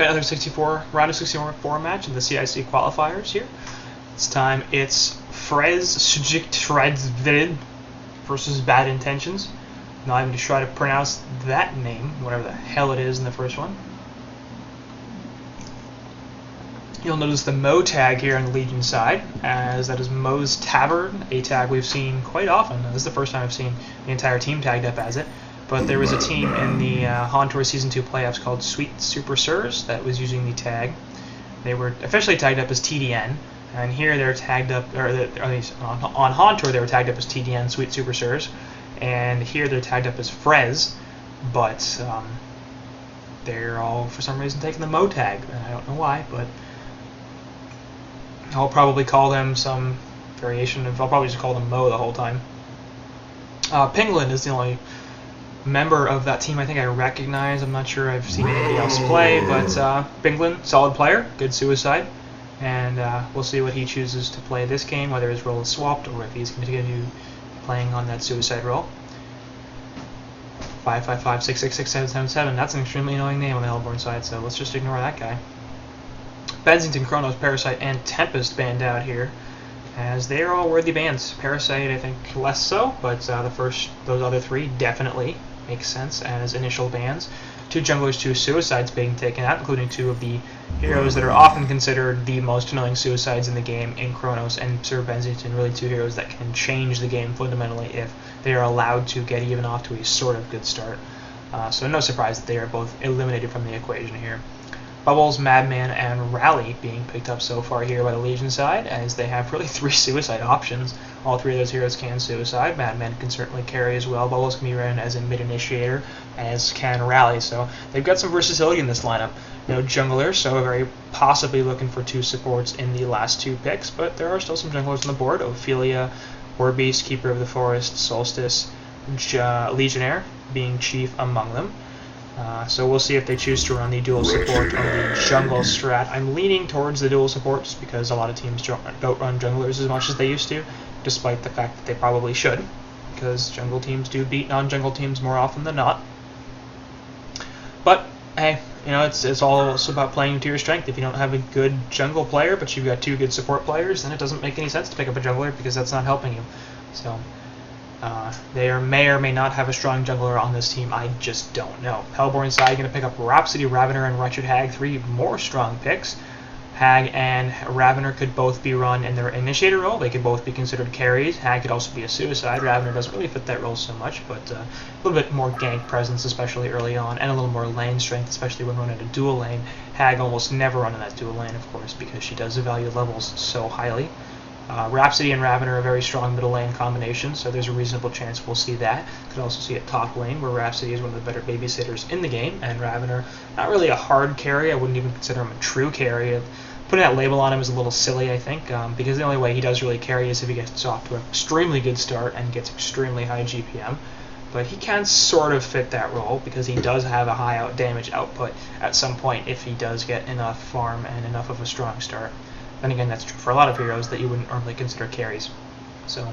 Got another 64 round of 64 match in the CiC Qualifiers here. This time it's FREZ versus Bad Intentions. Not even to try to pronounce that name, whatever the hell it is in the first one. You'll notice the Mo tag here on the Legion side, as that is Mo's Tavern, a tag we've seen quite often. This is the first time I've seen the entire team tagged up as it. But there was a team in the Hontour Season 2 playoffs called Sweet Super Sirs that was using the tag. They were officially tagged up as TDN, and here they're tagged up, or at least on Hontour they were tagged up as TDN Sweet Super Sirs, and here they're tagged up as FREZ, but they're all for some reason taking the Mo tag, and I don't know why, but I'll probably call them some variation of, I'll probably just call them Mo the whole time. Penguin is the only member of that team I think I recognize. I'm not sure I've seen anybody else play, but Penguin, solid player, good suicide, and we'll see what he chooses to play this game, whether his role is swapped or if he's going to continue playing on that suicide role. 555-666-777, that's an extremely annoying name on the Hellborn side, so let's just ignore that guy. Bensington, Chronos, Parasite, and Tempest banned out here, as they are all worthy bans. Parasite, I think, less so, but those other three definitely make sense as initial bans. 2 junglers, 2 suicides being taken out, including 2 of the heroes that are often considered the most annoying suicides in the game in Chronos and Sir Bensington, really 2 heroes that can change the game fundamentally if they are allowed to get even off to a sort of good start. So no surprise that they are both eliminated from the equation here. Bubbles, Madman, and Rally being picked up so far here by the Legion side, as they have really 3 suicide options. All 3 of those heroes can suicide. Madman can certainly carry as well. Bubbles can be run as a mid-initiator, as can Rally. So they've got some versatility in this lineup. No junglers, so very possibly looking for 2 supports in the last 2 picks, but there are still some junglers on the board. Ophelia, Warbeast, Keeper of the Forest, Solstice, Legionnaire being chief among them. So we'll see if they choose to run the dual support or the jungle strat. I'm leaning towards the dual support just because a lot of teams don't run junglers as much as they used to, despite the fact that they probably should, because jungle teams do beat non-jungle teams more often than not. But hey, you know, it's all also about playing to your strength. If you don't have a good jungle player, but you've got 2 good support players, then it doesn't make any sense to pick up a jungler because that's not helping you. So they may or may not have a strong jungler on this team. I just don't know. Hellborn side going to pick up Rhapsody, Ravener, and Wretched Hag. 3 more strong picks. Hag and Ravener could both be run in their initiator role. They could both be considered carries. Hag could also be a suicide. Ravener doesn't really fit that role so much, but a little bit more gank presence, especially early on, and a little more lane strength, especially when running a dual lane. Hag almost never run in that dual lane, of course, because she does value levels so highly. Rhapsody and Ravener are a very strong middle lane combination, so there's a reasonable chance we'll see that. Could also see it top lane, where Rhapsody is one of the better babysitters in the game, and Ravener, not really a hard carry. I wouldn't even consider him a true carry. Putting that label on him is a little silly, I think, because the only way he does really carry is if he gets off to an extremely good start and gets extremely high GPM. But he can sort of fit that role because he does have a high damage output at some point if he does get enough farm and enough of a strong start. Then again, that's true for a lot of heroes that you wouldn't normally consider carries. So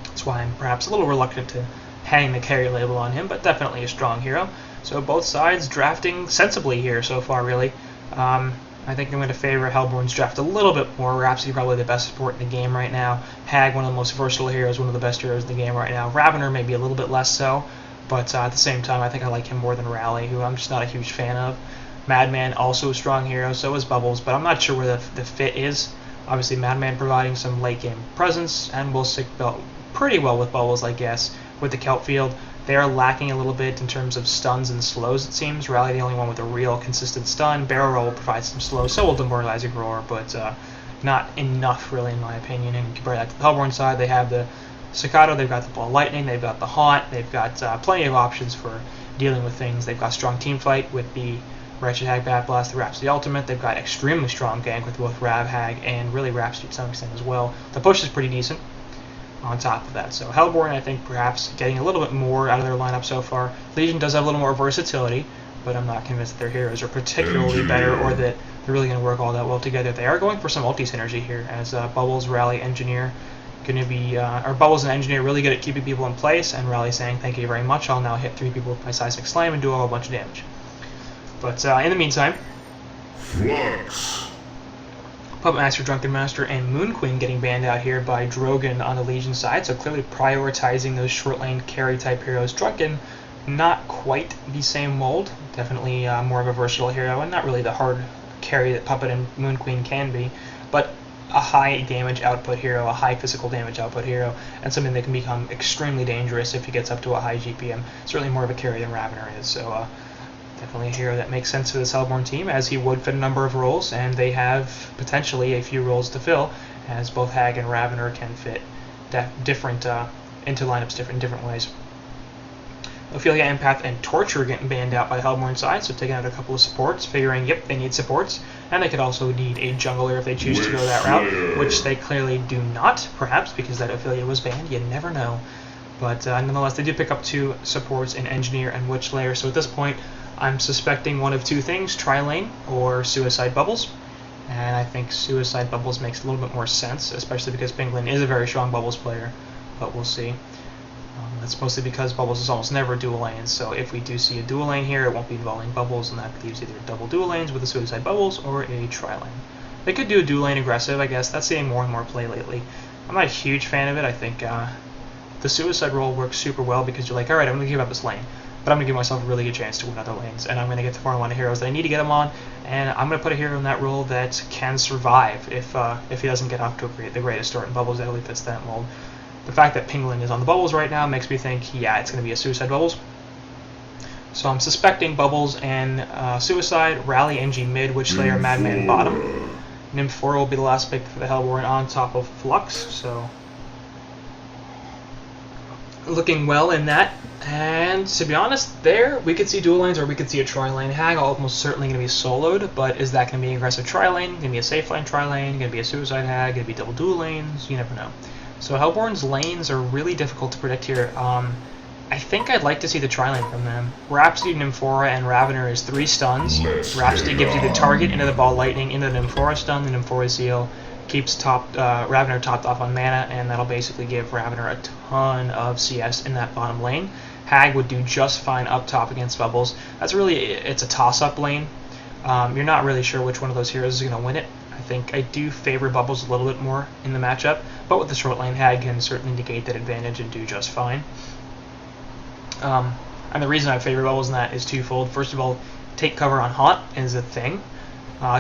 that's why I'm perhaps a little reluctant to hang the carry label on him, but definitely a strong hero. So both sides drafting sensibly here so far, really. I think I'm going to favor Hellborn's draft a little bit more. Rhapsody probably the best support in the game right now. Hag, one of the most versatile heroes, one of the best heroes in the game right now. Ravener maybe a little bit less so, but at the same time I think I like him more than Rally, who I'm just not a huge fan of. Madman, also a strong hero, so is Bubbles, but I'm not sure where the fit is. Obviously, Madman providing some late game presence, and will stick pretty well with Bubbles, I guess, with the Kelp field. They are lacking a little bit in terms of stuns and slows, it seems. Rally, the only one with a real consistent stun. Barrel Roll will provide some slows, so will Demoralizing Roar, but not enough, really, in my opinion. And compare that to the Hellborn side, they have the Staccato, they've got the Ball Lightning, they've got the Haunt, they've got plenty of options for dealing with things. They've got strong team fight with the Wretched Hag, Bad Blast, the Rhapsody Ultimate. They've got extremely strong gank with both Rav, Hag, and really Rhapsody to some extent as well. The push is pretty decent on top of that. So Hellborn, I think, perhaps getting a little bit more out of their lineup so far. Legion does have a little more versatility, but I'm not convinced that their heroes are particularly better or that they're really going to work all that well together. They are going for some multi-synergy here, as Bubbles, Rally, Engineer going to be, or Bubbles and Engineer really good at keeping people in place, and Rally saying, thank you very much, I'll now hit 3 people with my CiC Slam and do a whole bunch of damage. But in the meantime, Flux. Puppet Master, Drunken Master, and Moon Queen getting banned out here by Drogon on the Legion side, so clearly prioritizing those short lane carry type heroes. Drunken, not quite the same mold, definitely more of a versatile hero, and not really the hard carry that Puppet and Moon Queen can be, but a high damage output hero, a high physical damage output hero, and something that can become extremely dangerous if he gets up to a high GPM. Certainly more of a carry than Ravener is, so definitely a hero that makes sense for this Hellborn team, as he would fit a number of roles, and they have potentially a few roles to fill, as both Hag and Ravener can fit different into lineups in different ways. Ophelia, Empath, and Torture getting banned out by the Hellborn side, so taking out a couple of supports, figuring, yep, they need supports, and they could also need a jungler if they choose to go that route, which they clearly do not, perhaps, because that Ophelia was banned, you never know. But nonetheless, they do pick up 2 supports in Engineer and Witchlayer, so at this point, I'm suspecting one of 2 things, Tri-Lane or Suicide Bubbles, and I think Suicide Bubbles makes a little bit more sense, especially because Penguin is a very strong Bubbles player, but we'll see. That's mostly because Bubbles is almost never dual lanes, so if we do see a dual lane here, it won't be involving Bubbles, and that leaves either double dual lanes with a Suicide Bubbles or a Tri-Lane. They could do a dual lane aggressive, I guess. That's seeing more and more play lately. I'm not a huge fan of it. I think the Suicide role works super well because you're like, alright, I'm going to give up this lane, but I'm going to give myself a really good chance to win other lanes, and I'm going to get the 4-1 heroes that I need to get them on, and I'm going to put a hero in that role that can survive if he doesn't get off to the greatest start, and Bubbles definitely fits that mold. The fact that Penguin is on the Bubbles right now makes me think, yeah, it's going to be a Suicide Bubbles. So I'm suspecting Bubbles and Suicide, Rally, NG mid, Witchlayer, Madman bottom. Nymphora will be the last pick for the Hellborn on top of Flux, so looking well in that. And to be honest, there we could see dual lanes or we could see a tri-lane. Hag almost certainly going to be soloed, but is that going to be an aggressive tri-lane? Going to be a safe lane tri-lane? Going to be a Suicide Hag? Going to be double dual lanes? You never know. So Hellborn's lanes are really difficult to predict here. I think I'd like to see the tri-lane from them. Rhapsody, Nymphora, and Ravener is 3 stuns. Rhapsody gives you the target into the Ball Lightning, into the Nymphora stun, the Nymphora Zeal keeps Ravener topped off on mana, and that'll basically give Ravener a ton of CS in that bottom lane. Hag would do just fine up top against Bubbles. That's really, it's a toss-up lane. You're not really sure which one of those heroes is going to win it. I think I do favor Bubbles a little bit more in the matchup, but with the short lane, Hag can certainly negate that advantage and do just fine. And the reason I favor Bubbles in that is twofold. First of all, take cover on Haunt is a thing.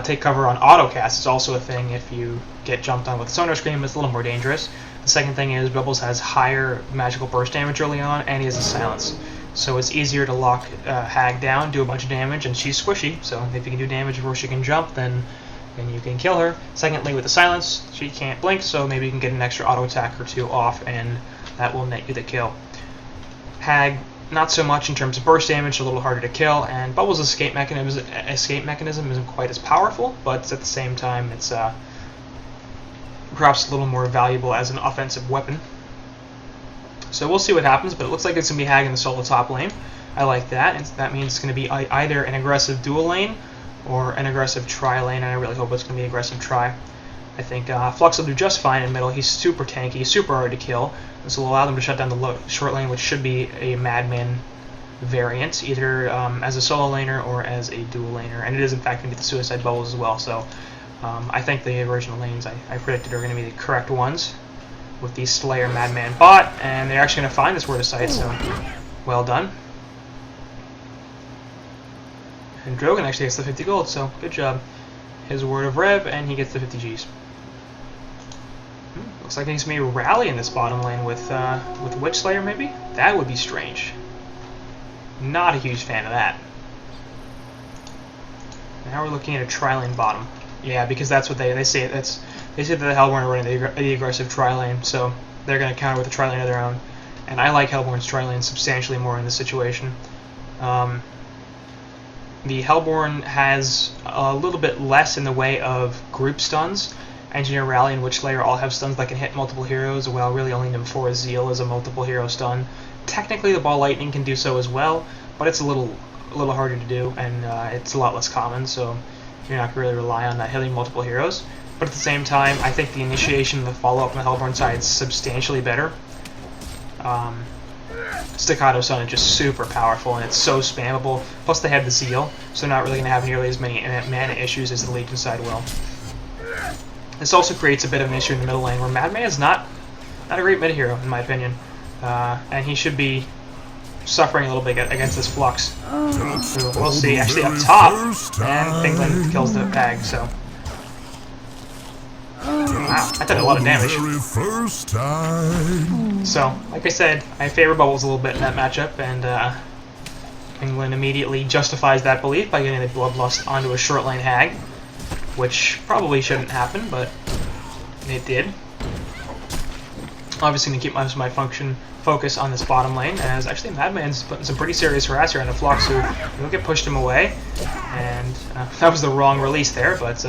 Take cover on autocast is also a thing. If you get jumped on with Sonar Scream, it's a little more dangerous. The second thing is Bubbles has higher magical burst damage early on, and he has a silence. So it's easier to lock Hag down, do a bunch of damage, and she's squishy, so if you can do damage before she can jump, then you can kill her. Secondly, with the silence, she can't blink, so maybe you can get an extra auto attack or 2 off, and that will net you the kill. Hag, not so much in terms of burst damage, a little harder to kill, and Bubbles' escape mechanism isn't quite as powerful, but at the same time, it's perhaps a little more valuable as an offensive weapon. So we'll see what happens, but it looks like it's going to be Hag in the solo top lane. I like that, and that means it's going to be either an aggressive dual lane or an aggressive tri-lane, and I really hope it's going to be aggressive tri. I think Flux will do just fine in middle. He's super tanky, super hard to kill. This will allow them to shut down the short lane, which should be a Madman variant, either as a solo laner or as a dual laner. And it is, in fact, going to be the Suicide Bubbles as well. So I think the original lanes I predicted are going to be the correct ones with the Slayer Madman bot. And they're actually going to find this Word of Sight, so well done. And Drogon actually gets the 50 gold, so good job. His Word of Rev, and he gets the 50 Gs. Looks like he's maybe Rally in this bottom lane with Witchlayer, maybe? That would be strange. Not a huge fan of that. Now we're looking at a tri-lane bottom. Yeah, because that's what they say. They say that the Hellborn are running the aggressive tri-lane, so they're going to counter with a tri-lane of their own. And I like Hellborn's tri-lane substantially more in this situation. The Hellborn has a little bit less in the way of group stuns. Engineer, Rally, and Witchlayer all have stuns that can hit multiple heroes, while really only Nymphora Zeal is a multiple hero stun. Technically, the Ball Lightning can do so as well, but it's a little harder to do, and it's a lot less common, so you're not going to really rely on hitting multiple heroes. But at the same time, I think the initiation and the follow-up on the Hellborn side is substantially better. Staccato Sun is just super powerful, and it's so spammable. Plus they have the Zeal, so they're not really going to have nearly as many mana issues as the Legion side will. This also creates a bit of an issue in the middle lane, where Madman is not a great mid hero, in my opinion. And he should be suffering a little bit against this Flux. So we'll see. Actually up top, and Penguin kills the Pag, so... Wow, that did a lot of damage. So, like I said, I favor Bubbles a little bit in that matchup, and Penguin immediately justifies that belief by getting the Bloodlust onto a short lane Hag, which probably shouldn't happen, but it did. Obviously, going to keep most of my focus on this bottom lane, as actually Madman's putting some pretty serious harass here on the Flux, who will get pushed him away, and that was the wrong release there, but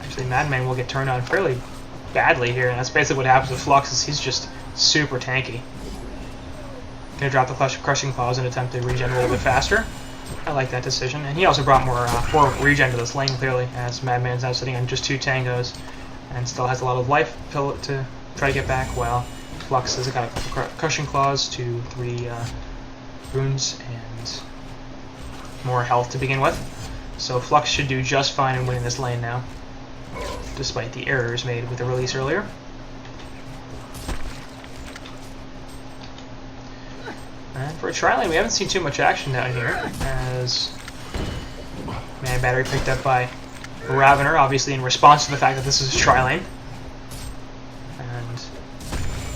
actually Madman will get turned on fairly badly here, and that's basically what happens with Flux, is he's just super tanky. Gonna drop the Crushing Claws and attempt to regen a little bit faster. I like that decision, and he also brought more regen to this lane, clearly, as Madman's now sitting on just 2 tangos, and still has a lot of life to try to get back, while Flux has got a Crushing Claws, 2, 3 runes, and more health to begin with. So Flux should do just fine in winning this lane now, despite the errors made with the release earlier. And for a tri-lane, we haven't seen too much action down here, as Man Battery picked up by Ravener, obviously in response to the fact that this is a tri-lane. And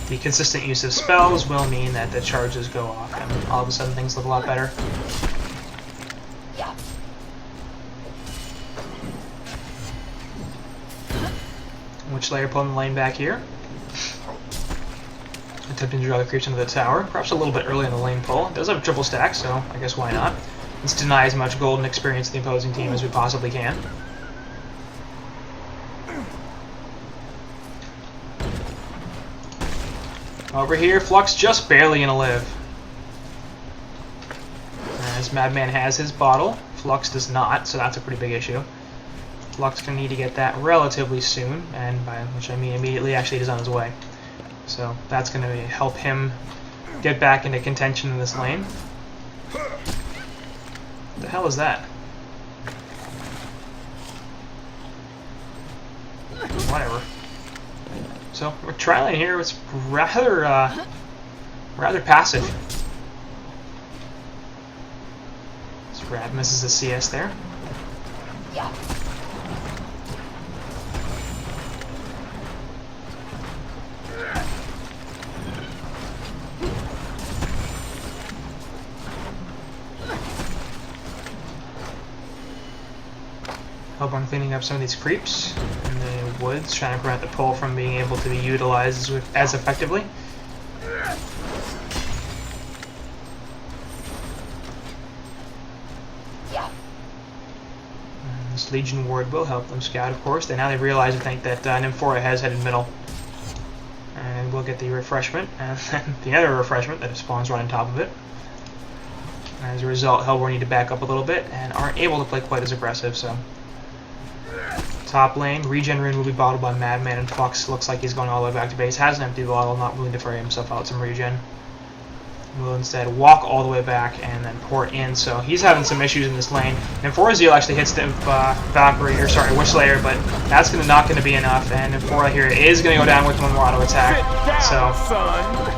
the consistent use of spells will mean that the charges go off, and all of a sudden things look a lot better. Witchlayer pulling the lane back here. Attempting to draw the creeps into the tower. Perhaps a little bit early in the lane pull. It does have a triple stack, so I guess why not. Let's deny as much golden experience to the opposing team as we possibly can. Over here, Flux just barely gonna live. As Madman has his bottle, Flux does not, so that's a pretty big issue. Flux gonna need to get that relatively soon, and by which I mean immediately. Actually, he's on his way. So that's going to help him get back into contention in this lane. What the hell is that? Whatever. So we're tri-lane here. It's rather passive. This Rad misses the CS there. Hellborn cleaning up some of these creeps in the woods, trying to prevent the pull from being able to be utilized as effectively. And this Legion Ward will help them scout, of course. Now they realize, I think, that Nymphora has headed middle. And we'll get the refreshment, and then the other refreshment that spawns right on top of it. As a result, Hellborn need to back up a little bit and aren't able to play quite as aggressive, so... Top lane, regen rune will be bottled by Madman, and Flux looks like he's going all the way back to base. Has an empty bottle, not willing to fray himself out some regen. Will instead walk all the way back and then pour in, so he's having some issues in this lane. And Zeal actually hits the Witchlayer, but that's not going to be enough, and Nymphora here is going to go down with one more auto attack. So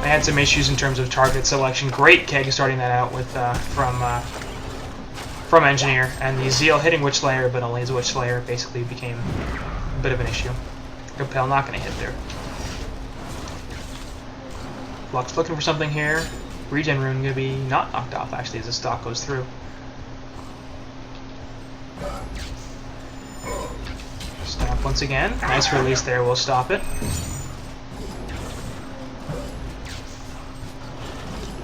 they had some issues in terms of target selection. Great Keg starting that out with from Engineer, and the Zeal hitting Witchlayer, but only as Witchlayer basically became a bit of an issue. Compel not going to hit there. Flux looking for something here. Regen rune going to be not knocked off, actually, as the stock goes through. Stop once again. Nice release there, we'll stop it.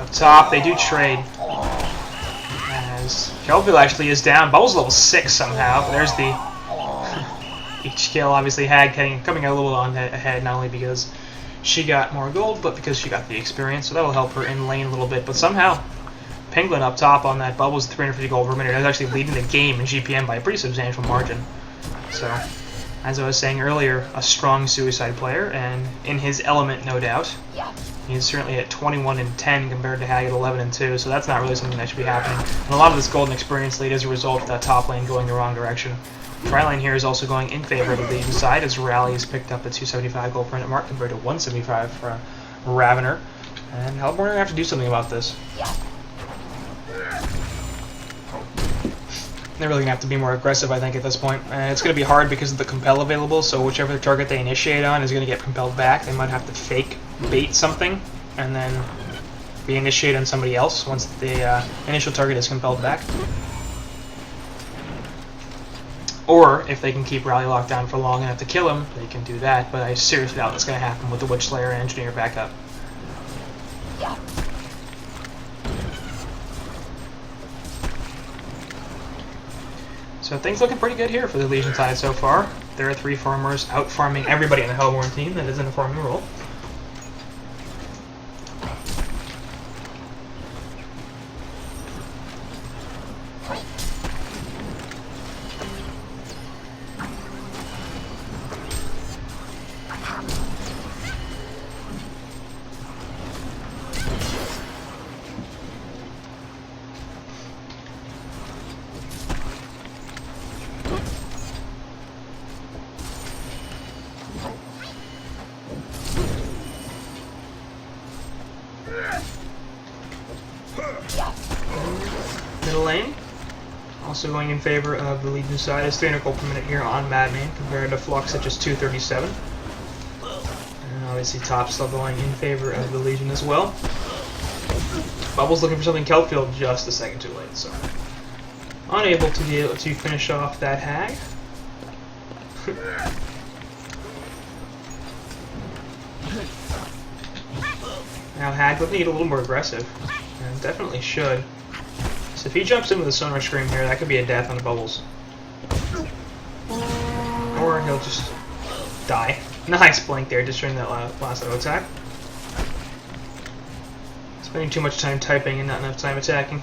Up top, they do trade. As Kelville actually is down. Bubbles level 6 somehow. There's the... Each kill, obviously, Hag coming a little on ahead, not only because she got more gold, but because she got the experience, so that'll help her in lane a little bit. But somehow, Penguin up top on that Bubbles 350 gold per minute is actually leading the game in GPM by a pretty substantial margin. So, As I was saying earlier, a strong suicide player, and in his element, no doubt. He's certainly at 21 and 10 compared to Hag at 11 and 2, so that's not really something that should be happening. And a lot of this golden experience lead is a result of that top lane going the wrong direction. Tri-lane here is also going in favor of the Legion side, as Rally has picked up the 275 gold per minute mark compared to 175 for Ravener. And Hellborn are going to have to do something about this. They're really going to have to be more aggressive, I think, at this point. And it's going to be hard because of the compel available, so whichever target they initiate on is going to get compelled back. They might have to fake bait something and then be initiated on somebody else once the initial target is compelled back. Or, if they can keep Rally locked down for long enough to kill him, they can do that, but I seriously doubt that's going to happen with the Witch Slayer and Engineer backup. So things looking pretty good here for the Legion side so far. There are 3 farmers out farming everybody in the Hellborn team that is in a farming role. Middle lane, also going in favor of the Legion side, is 300 gold per minute here on Madman compared to Flux at just 237. And obviously top still going in favor of the Legion as well. Bubble's looking for something Kelpfield just a second too late, so unable to be able to finish off that Hag. Now Hag looking to get a little more aggressive, and definitely should. So if he jumps in with a Sonar Scream here, that could be a death on the Bubbles. Or he'll just die. Nice blink there, just during that last auto attack. Spending too much time typing and not enough time attacking.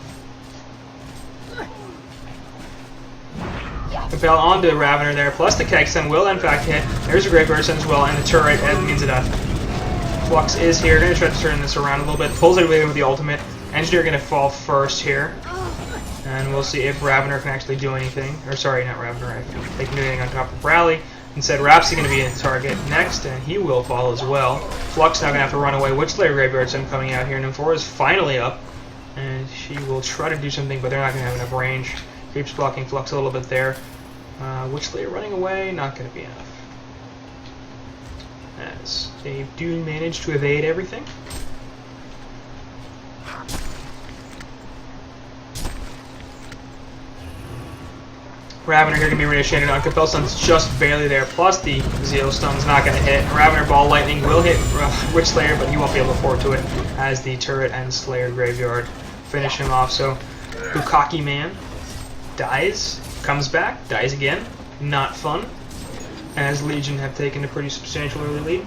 Compel onto Ravener there, plus the Keg Stun will in fact hit. There's a Graveyard Stun as well, and the turret means a death. Flux is here, going to try to turn this around a little bit. Pulls it away with the ultimate. Engineer going to fall first here. And we'll see if Ravener can actually do anything. Or sorry, not Ravener. If they can do anything on top of Rally. Instead, Rhapsody going to be in target next, and he will fall as well. Flux now going to have to run away. Witch Slayer Graveyard Stun coming out here. Number 4 is finally up. And she will try to do something, but they're not going to have enough range. Keeps blocking Flux a little bit there. Witch Slayer running away, not going to be enough. As they do manage to evade everything. Ravener here going to be reinitiated on. Compel Stun's just barely there, plus the Zeal Stun's not going to hit. Ravener Ball Lightning will hit Witch Slayer, but he won't be able to afford to it as the turret and Slayer Graveyard finish him off. So Bukaki Man dies, comes back, dies again. Not fun, as Legion have taken a pretty substantial early lead.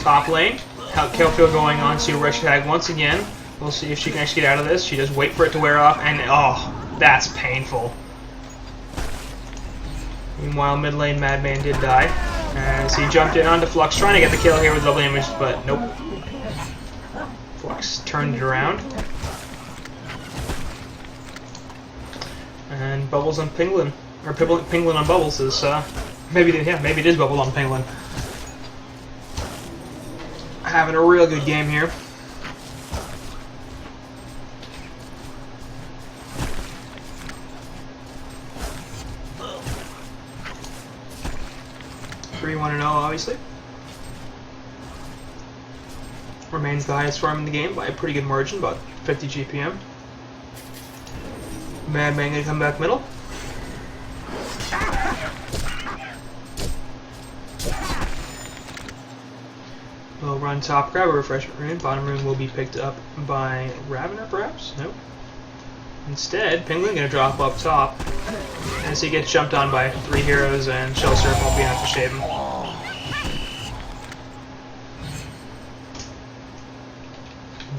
Top lane, Kelpfield going on to Wretched Hag once again. We'll see if she can actually get out of this. She does wait for it to wear off, and oh, that's painful. Meanwhile, mid lane Madman did die, as he jumped in onto Flux, trying to get the kill here with double damage, but nope. Flux turned it around. And Bubbles on Penguin, or Penguin on Bubbles is, maybe it is Bubble on Penguin. Having a real good game here. Three 1-0, obviously. Remains the highest farm in the game by a pretty good margin, about 50 GPM. Madman gonna come back middle. We'll run top, grab a refreshment rune. Bottom rune will be picked up by Ravener, perhaps? Nope. Instead, Penguin gonna drop up top as he gets jumped on by 3 heroes, and Shell Surf won't be enough to save him.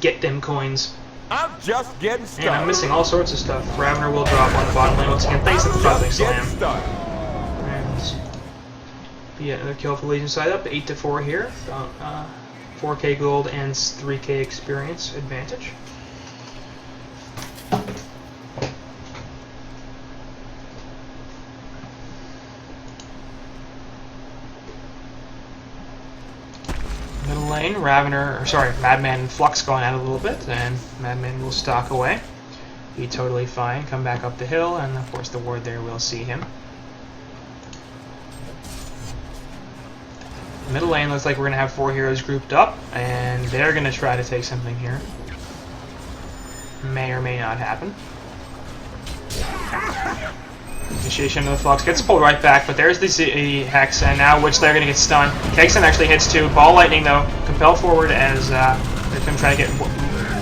Get them coins. I'm just getting started. And I'm missing all sorts of stuff. Ravener will drop on the bottom lane once again, thanks to the Fuzzing Slam. And yeah, another kill for Legion side up, 8-4 here. 4k gold and 3k experience advantage. Middle lane, Madman and Flux going out a little bit, and Madman will stalk away. Be totally fine, come back up the hill, and of course the ward there will see him. Middle lane looks like we're going to have 4 heroes grouped up, and they're going to try to take something here. May or may not happen. Initiation of the Flux gets pulled right back, but there's the Hex, and now Witchslayer going to get stunned. Kegson actually hits 2. Ball Lightning, though, compel forward as they're going to try to get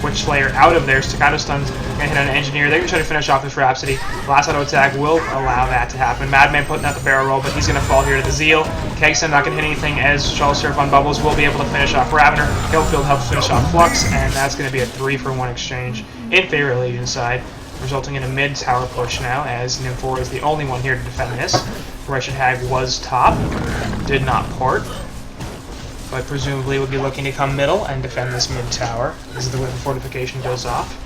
Witchslayer out of there. Staccato stuns going to hit on an Engineer. They're going to try to finish off this Rhapsody. Last auto attack will allow that to happen. Madman putting out the barrel roll, but he's going to fall here to the Zeal. Kegson not going to hit anything as Shell Surf on Bubbles will be able to finish off Ravener. Hillfield helps finish off Flux, and that's going to be a 3-for-1 exchange in favor of Legion side, resulting in a mid-tower push now, as Nymphor is the only one here to defend this. Wretched Hag was top, did not port, but presumably would be looking to come middle and defend this mid-tower as the Wooden Fortification goes off.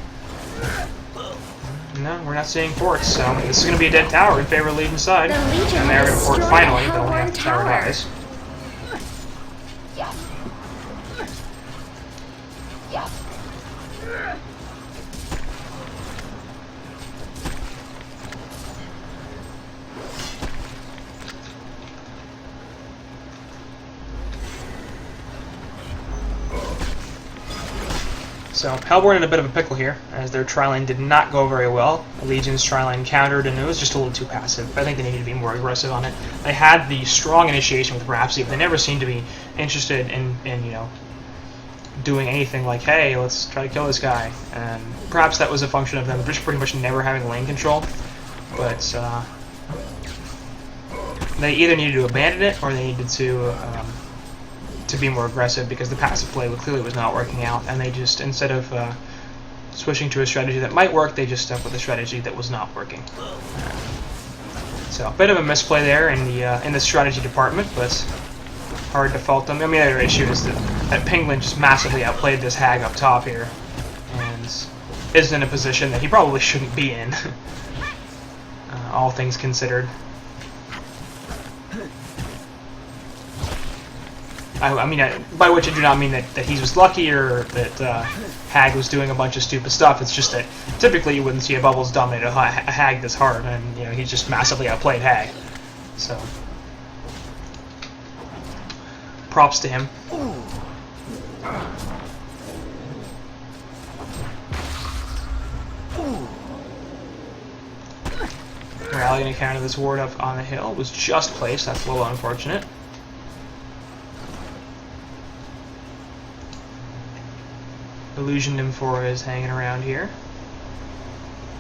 No, we're not seeing ports, so this is going to be a dead tower in favor of Legion side. And they're going to port finally, but only after the tower dies. So, Hellborn in a bit of a pickle here, as their tri-lane did not go very well. Legion's tri-lane countered, and it was just a little too passive. I think they needed to be more aggressive on it. They had the strong initiation with Rhapsody, but they never seemed to be interested in you know, doing anything like, hey, let's try to kill this guy. And perhaps that was a function of them just pretty much never having lane control. But they either needed to abandon it, or they needed to be more aggressive, because the passive play clearly was not working out, and they just, instead of switching to a strategy that might work, they just stuck with a strategy that was not working. So a bit of a misplay there in the strategy department, but hard to fault them. I mean, the other issue is that Penguin just massively outplayed this Hag up top here, and is in a position that he probably shouldn't be in, all things considered. I mean, by which I do not mean that he was lucky or that Hag was doing a bunch of stupid stuff. It's just that typically you wouldn't see a Bubbles dominate a Hag this hard, and you know, he just massively outplayed Hag. So, props to him. Rally and counter this ward up on the hill was just placed. That's a little unfortunate. Illusion Nymphor is hanging around here.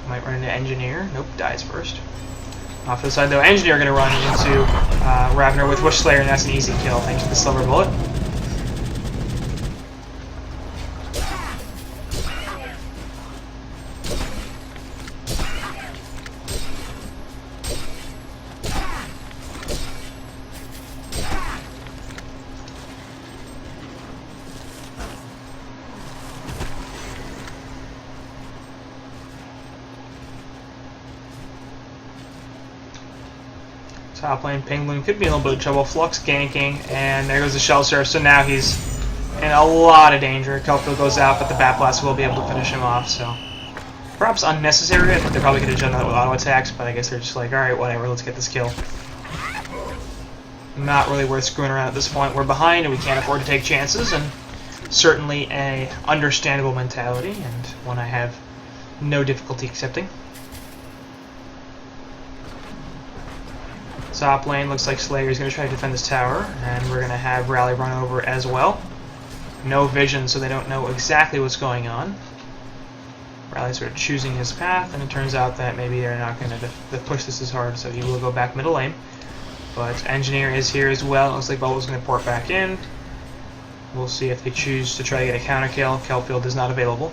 Might run into Engineer. Nope, dies first. Off to the side though, Engineer going to run into Ravener with Witchslayer, and that's an easy kill thanks to the Silver Bullet. Top lane, Penguin could be in a little bit of trouble. Flux ganking, and there goes the Shell Surf, so now he's in a lot of danger. Kelfield goes out, but the Bat Blast will be able to finish him off, so perhaps unnecessary. I think they probably could have done that with auto attacks, but I guess they're just like, alright, whatever, let's get this kill. Not really worth screwing around at this point. We're behind, and we can't afford to take chances, and certainly a understandable mentality, and one I have no difficulty accepting. Top lane looks like Slayer is going to try to defend this tower, and we're going to have Rally run over as well. No vision, so they don't know exactly what's going on. Riley sort of choosing his path, and it turns out that maybe they're not going to push this as hard, so he will go back middle lane. But Engineer is here as well. It looks like Bubble's going to port back in. We'll see if they choose to try to get a counter kill. Kelfield is not available.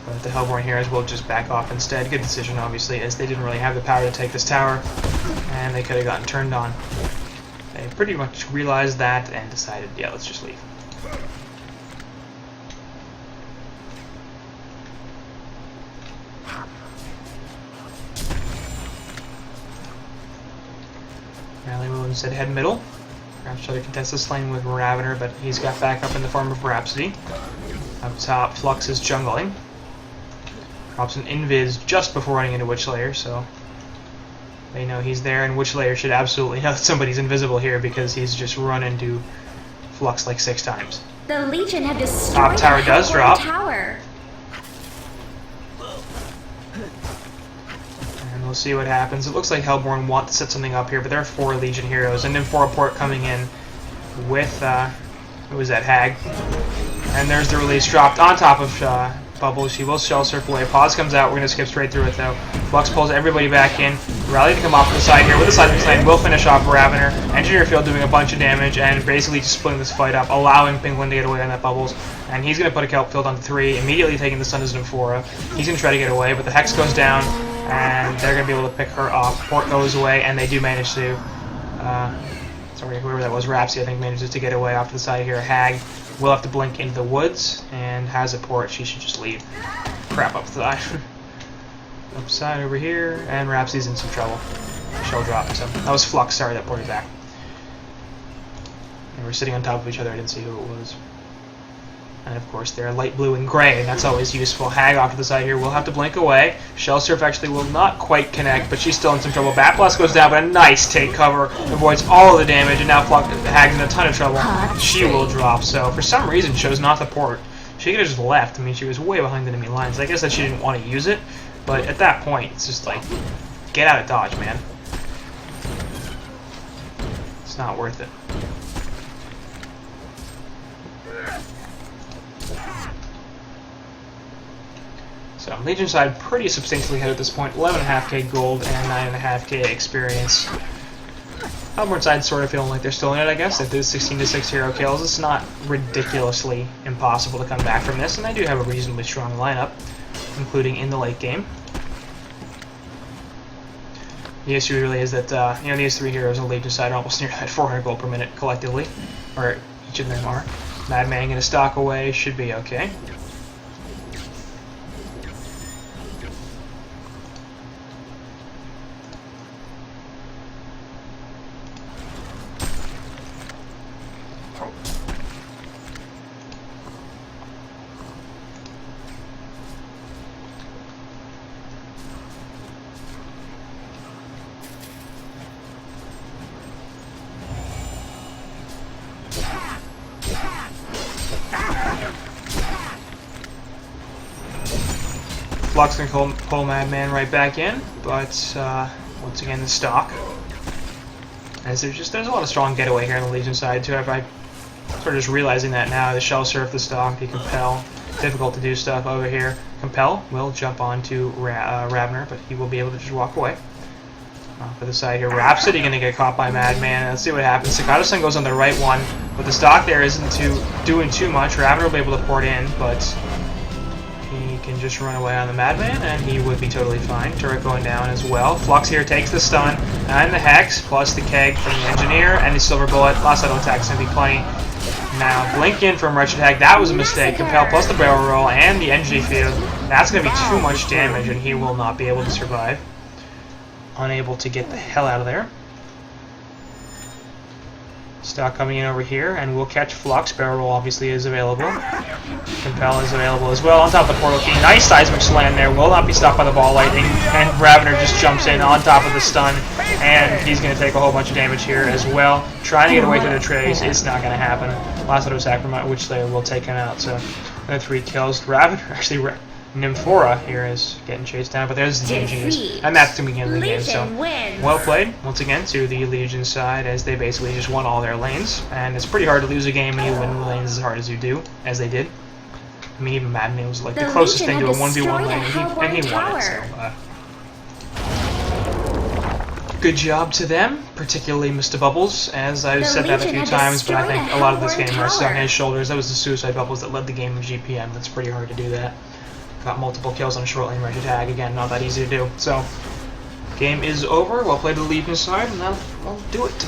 But the Hellborn heroes will just back off instead. Good decision, obviously, as they didn't really have the power to take this tower, and they could have gotten turned on. They pretty much realized that and decided, yeah, let's just leave. Rally will instead head middle. Perhaps try to contest this lane with Ravener, but he's got backup in the form of Rhapsody. Up top, Flux is jungling. Drops an invis just before running into Witchlayer, so they know he's there, and Witchlayer should absolutely know that somebody's invisible here because he's just run into Flux like 6 times. The Legion have destroyed Top tower does drop. Tower. And we'll see what happens. It looks like Hellborn want to set something up here, but there are 4 Legion heroes, and then 4 port coming in with, who was that, Hag? And there's the release dropped on top of Bubble. She will shell surf away. Pause comes out. We're going to skip straight through it, though. Flux pulls everybody back in. Rally to come off to the side here with the Seismic Lane. Will finish off Ravener. Engineer Field doing a bunch of damage and basically just splitting this fight up, allowing Penguin to get away on that Bubbles. And he's going to put a Kelp Field on 3, immediately taking the Sun as Nymphora. He's going to try to get away, but the Hex goes down, and they're going to be able to pick her off. Port goes away, and they do manage to... sorry, whoever that was, Rhapsody, I think, manages to get away off to the side here. Hag will have to blink into the woods, and has a port. She should just leave. Crap, up the side. Upside over here, and Rhapsody's in some trouble. Shell drop, so that was Flux, sorry, that ported back. And we're sitting on top of each other, I didn't see who it was. And of course they're light blue and gray, and that's always useful. Hag off to the side here will have to blink away. Shell Surf actually will not quite connect, but she's still in some trouble. Bat Blast goes down, but a nice take cover, avoids all of the damage, and now Hag's in a ton of trouble. She will drop, so for some reason chose not to port. She could have just left. I mean, she was way behind the enemy lines. I guess that she didn't want to use it, but at that point, it's just like, get out of dodge, man. It's not worth it. So, Legion side pretty substantially ahead at this point. 11.5k gold and 9.5k experience. Hellborn side sort of feeling like they're still in it, I guess. If there's 16-6 hero kills, it's not ridiculously impossible to come back from this, and they do have a reasonably strong lineup, including in the late game. The issue really is that, you know, these 3 heroes on the Legion side are almost near that 400 gold per minute collectively, or each of them are. Madman gonna stalk away, should be okay. Flux can pull Madman right back in, but once again the stock. As there's a lot of strong getaway here on the Legion side too. I'm sort of just realizing that now. The Shell Surf, the stock, the Compel, difficult to do stuff over here. Compel will jump onto Ravener, but he will be able to just walk away. For the side here, Rhapsody going to get caught by Madman. Let's see what happens. Sakata Sun goes on the right one, but the stock there isn't doing too much. Ravener will be able to port in, but he can just run away on the Madman, and he would be totally fine. Turret going down as well. Flux here takes the stun, and the Hex, plus the Keg from the Engineer, and the Silver Bullet. Last auto attack's going to be plenty. Now, blink in from Wretched Hag. That was a mistake. Compel plus the barrel roll and the Energy Field. That's going to be too much damage, and he will not be able to survive. Unable to get the hell out of there. Stock coming in over here, and we'll catch Flux. Barrel roll obviously is available. Compel is available as well. On top of the Portal Key. Nice Seismic Slam there. Will not be stopped by the Ball Lightning. And Ravener just jumps in on top of the stun. And he's going to take a whole bunch of damage here as well. Trying to get away through the trays. It's not going to happen. Last auto attack from Witchlayer will take him out. So, 3 kills. Ravener, actually, Nymphora here is getting chased down, but there's the GG's. And that's the beginning of the game, so well played, once again, to the Legion side, as they basically just won all their lanes. And it's pretty hard to lose a game when you win the lanes as hard as they did. I mean, even Madman was like the The closest Legion thing to a had 1v1 destroyed a lane, and he Hellborn won it, tower. so good job to them, particularly Mr. Bubbles, as I've The said that a Legion few had times, but I destroyed think a a lot of this Hellborn game rests on tower. his shoulders. That was the Suicide Bubbles that led the game of GPM. That's pretty hard to do that. Got multiple kills on a short lane range attack, again, not that easy to do. So, game is over, well played to the Legion side, and that'll do it.